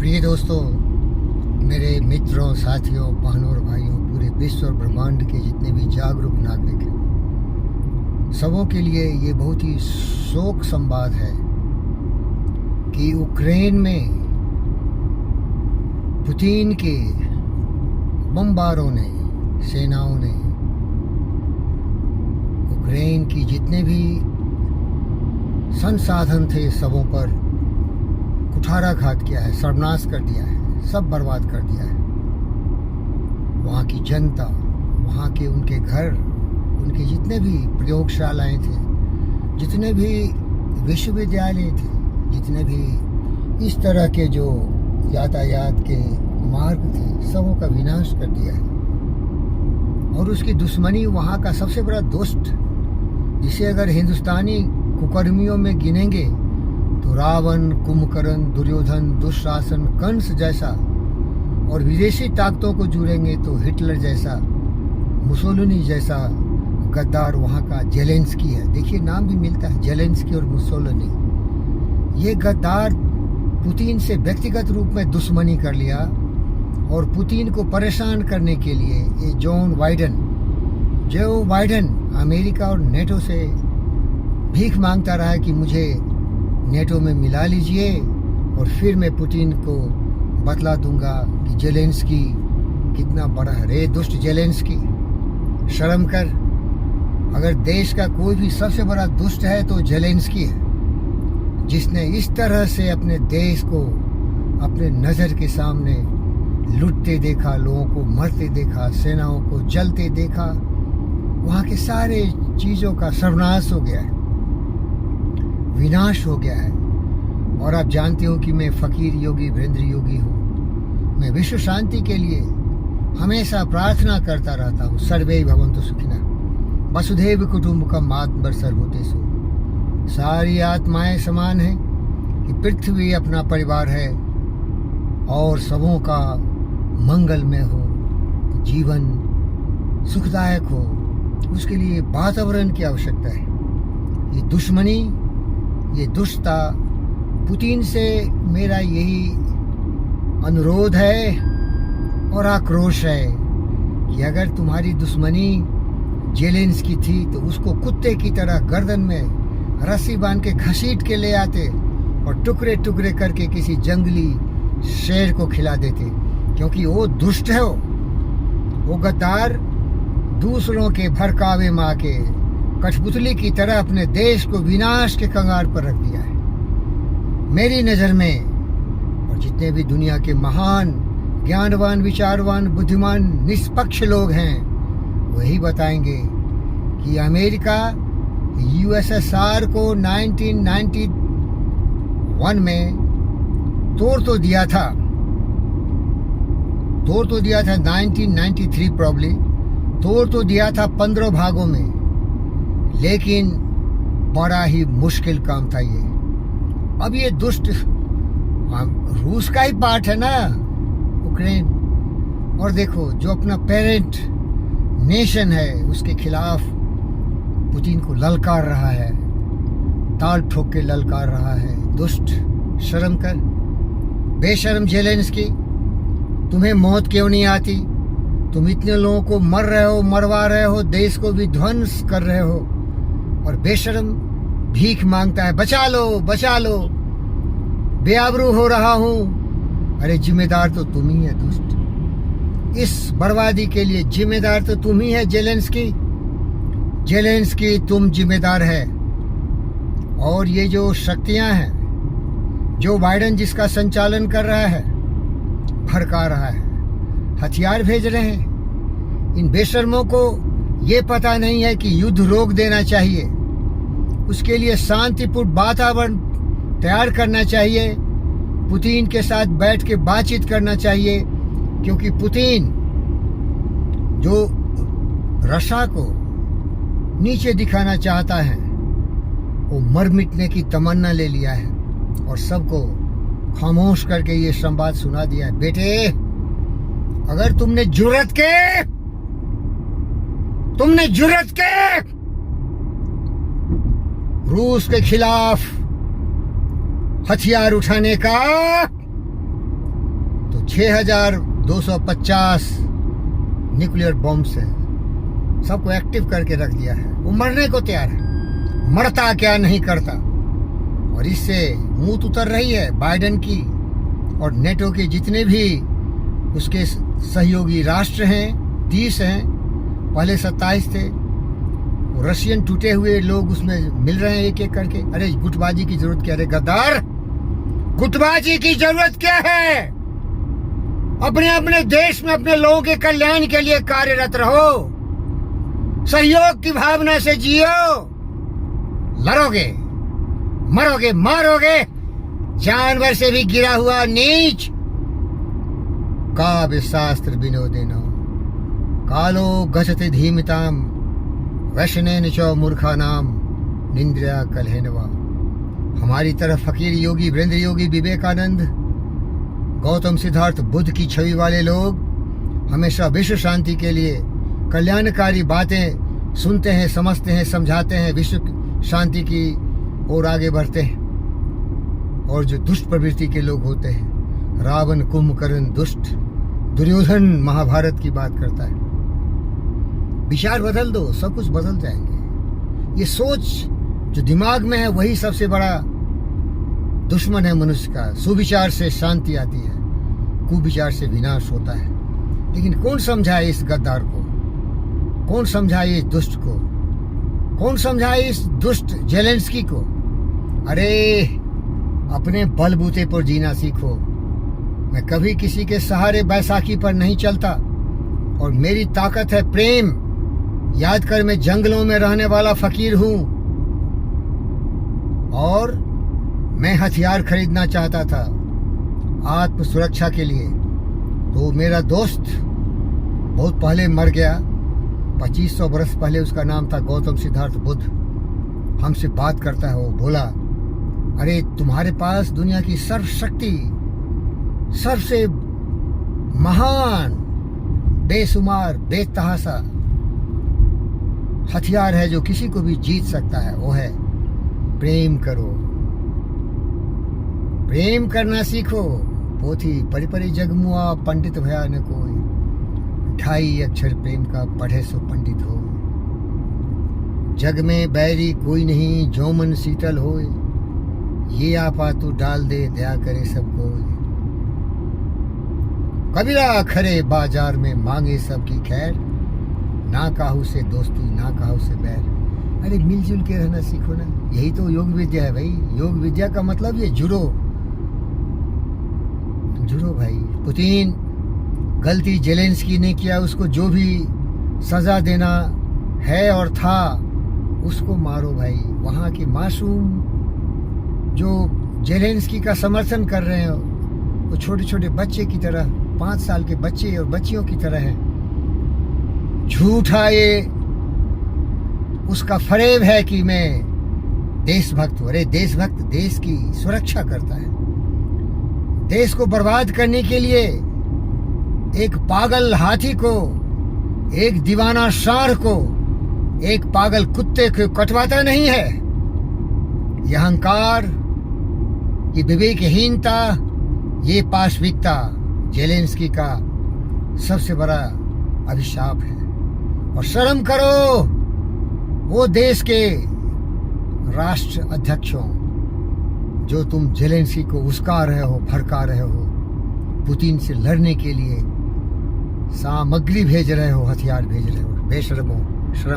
प्रिय दोस्तों, मेरे मित्रों, साथियों, बहनों और भाइयों, पूरे विश्व और ब्रह्मांड के जितने भी जागरूक नागरिक हैं, सबों के लिए ये बहुत ही शोक संवाद है कि यूक्रेन में पुतिन के बमबारों ने, सेनाओं ने यूक्रेन की जितने भी संसाधन थे सबों पर कुठाराघात किया है, सर्वनाश कर दिया है, सब बर्बाद कर दिया है। वहाँ की जनता, वहाँ के उनके घर, उनके जितने भी प्रयोगशालाएं थे, जितने भी विश्वविद्यालय थे, जितने भी इस तरह के जो यातायात के मार्ग थे, सबों का विनाश कर दिया है। और उसकी दुश्मनी वहाँ का सबसे बड़ा दुष्ट, जिसे अगर हिंदुस्तानी कुकर्मियों में गिनेंगे तो रावण, कुंभकर्ण, दुर्योधन, दुशासन, कंस जैसा, और विदेशी ताकतों को जुड़ेंगे तो हिटलर जैसा, मुसोलिनी जैसा गद्दार वहाँ का जेलेंस्की है। देखिए, नाम भी मिलता है, जेलेंस्की और मुसोलिनी। ये गद्दार पुतिन से व्यक्तिगत रूप में दुश्मनी कर लिया और पुतिन को परेशान करने के लिए ये जो बाइडेन अमेरिका और नेटो से भीख मांगता रहा है कि मुझे नेटो में मिला लीजिए और फिर मैं पुतिन को बतला दूंगा कि जेलेंस्की कितना बड़ा है। रे दुष्ट जेलेंस्की, शर्म कर। अगर देश का कोई भी सबसे बड़ा दुष्ट है तो जेलेंस्की है, जिसने इस तरह से अपने देश को अपने नज़र के सामने लुटते देखा, लोगों को मरते देखा, सेनाओं को जलते देखा। वहाँ के सारे चीज़ों का सर्वनाश हो गया है, विनाश हो गया है। और आप जानते हो कि मैं फकीर योगी वीरेंद्र योगी हूँ। मैं विश्व शांति के लिए हमेशा प्रार्थना करता रहता हूँ। सर्वे भवन्तु सुखिनः, वसुधैव कुटुम्बकम् सर्वभूतेषु। सारी आत्माएं समान हैं कि पृथ्वी अपना परिवार है और सबों का मंगलमय हो, जीवन सुखदायक हो, उसके लिए वातावरण की आवश्यकता है। ये दुश्मनी, ये दुष्टता, पुतिन से मेरा यही अनुरोध है और आक्रोश है कि अगर तुम्हारी दुश्मनी जेलेंस्की थी तो उसको कुत्ते की तरह गर्दन में रस्सी बांध के घसीट के ले आते और टुकड़े टुकड़े करके किसी जंगली शेर को खिला देते, क्योंकि वो दुष्ट है। वो गद्दार दूसरों के भड़कावे माँ के कठपुतली की तरह अपने देश को विनाश के कंगार पर रख दिया है। मेरी नज़र में, और जितने भी दुनिया के महान, ज्ञानवान, विचारवान, बुद्धिमान, निष्पक्ष लोग हैं, वही बताएंगे कि अमेरिका यूएसएसआर को 1991 में तोड़ तो दिया था 1993 प्रॉब्ली, तोड़ तो दिया था 15 भागों में, लेकिन बड़ा ही मुश्किल काम था ये। अब ये दुष्ट रूस का ही पार्ट है ना, यूक्रेन। और देखो, जो अपना पेरेंट नेशन है उसके खिलाफ पुतिन को ललकार रहा है, ताल ठोक के ललकार रहा है। दुष्ट, शर्म कर। बेशर्म जेलेंस्की, तुम्हें मौत क्यों नहीं आती? तुम इतने लोगों को मर रहे हो, मरवा रहे हो, देश को भी ध्वंस कर रहे हो, और बेशर्म भीख मांगता है, बचा लो, बचा लो, बेआबरू हो रहा हूं। अरे जिम्मेदार तो तुम ही है दुष्ट। इस बर्बादी के लिए जिम्मेदार तो तुम ही है जेलेंस्की। जेलेंस्की, तुम जिम्मेदार है। और ये जो शक्तियां हैं, जो बाइडेन जिसका संचालन कर रहा है, भड़का रहा है, हथियार भेज रहे हैं, इन बेशर्मों को ये पता नहीं है कि युद्ध रोक देना चाहिए, उसके लिए शांतिपूर्ण वातावरण तैयार करना चाहिए, पुतिन के साथ बैठ के बातचीत करना चाहिए। क्योंकि पुतिन जो रशिया को नीचे दिखाना चाहता है, वो मर मिटने की तमन्ना ले लिया है और सबको खामोश करके ये संवाद सुना दिया है। बेटे, अगर तुमने जुर्रत के रूस के खिलाफ हथियार उठाने का 6250 न्यूक्लियर बॉम्ब्स हैं, सबको एक्टिव करके रख दिया है। वो मरने को तैयार है, मरता क्या नहीं करता। और इससे मुंह उतर रही है बाइडेन की और नेटो के जितने भी उसके सहयोगी राष्ट्र हैं, 30 हैं, पहले 27 थे। वो रशियन टूटे हुए लोग उसमें मिल रहे हैं एक एक करके। अरे गुटबाजी की जरूरत क्या है गद्दार, गुटबाजी की जरूरत क्या है? अपने अपने देश में अपने लोगों के कल्याण के लिए कार्यरत रहो, सहयोग की भावना से जियो। लड़ोगे, मरोगे, मारोगे, जानवर से भी गिरा हुआ नीच। काव्य शास्त्र विनोदेनो कालो गच्छति धीमिताम वैष्णेन च मूर्खानाम निंद्रिया कलहेनवा। हमारी तरफ फकीर योगी, वीरेंद्र योगी, विवेकानंद, गौतम सिद्धार्थ बुद्ध की छवि वाले लोग हमेशा विश्व शांति के लिए कल्याणकारी बातें सुनते हैं, समझते हैं, समझाते हैं, विश्व शांति की ओर आगे बढ़ते हैं। और जो दुष्ट प्रवृत्ति के लोग होते हैं, रावण, कुंभकर्ण, दुष्ट, दुर्योधन महाभारत की बात करता है। विचार बदल दो, सब कुछ बदल जाएंगे। ये सोच जो दिमाग में है वही सबसे बड़ा दुश्मन है मनुष्य का। सुविचार से शांति आती है, कुविचार से विनाश होता है। लेकिन कौन समझाए इस गद्दार को, कौन समझाए इस दुष्ट को, कौन समझाए इस दुष्ट जेलेंस्की को? अरे अपने बलबूते पर जीना सीखो। मैं कभी किसी के सहारे बैसाखी पर नहीं चलता और मेरी ताकत है प्रेम। याद कर, मैं जंगलों में रहने वाला फकीर हूं और मैं हथियार खरीदना चाहता था आत्म सुरक्षा के लिए। तो मेरा दोस्त बहुत पहले मर गया, 2500 बरस पहले। उसका नाम था गौतम सिद्धार्थ बुद्ध। हमसे बात करता है, वो बोला, अरे तुम्हारे पास दुनिया की सर्वशक्ति, सबसे महान, बेशुमार, बेतहाशा हथियार है जो किसी को भी जीत सकता है, वो है प्रेम करो। प्रेम करना सीखो। पोथी परि परि जगमुआ पंडित भया न कोई, 2.5 अक्षर प्रेम का पढ़े सो पंडित हो। जग में बैरी कोई नहीं, जो मन शीतल होए, ये आपा तू डाल दे, दया करे सब कोई। कबीरा खरे बाजार में मांगे सबकी खैर, ना काहू से दोस्ती, ना काहू से बैर। अरे मिलजुल के रहना सीखो ना, यही तो योग विद्या है भाई। योग विद्या का मतलब ये जुड़ो, जुड़ो भाई। पुतिन गलती जेलेंस्की ने किया, उसको जो भी सजा देना है और था उसको मारो भाई। वहां के मासूम जो जेलेंस्की का समर्थन कर रहे हैं वो छोटे छोटे बच्चे की तरह, 5 साल के बच्चे और बच्चियों की तरह हैं। झूठा ये उसका फरेब है कि मैं देशभक्त हूं। अरे देशभक्त देश की सुरक्षा करता है। देश को बर्बाद करने के लिए एक पागल हाथी को, एक दीवाना सांड को, एक पागल कुत्ते को कटवाता नहीं है। यह अहंकार, ये विवेकहीनता, ये पाशविकता जेलेंस्की का सबसे बड़ा अभिशाप है। और शर्म करो वो देश के राष्ट्र अध्यक्षों जो तुम जेलेंस्की को उस्का रहे हो, भड़का रहे हो, पुतिन से लड़ने के लिए सामग्री भेज रहे हो, हथियार भेज रहे हो। बेशर्मो।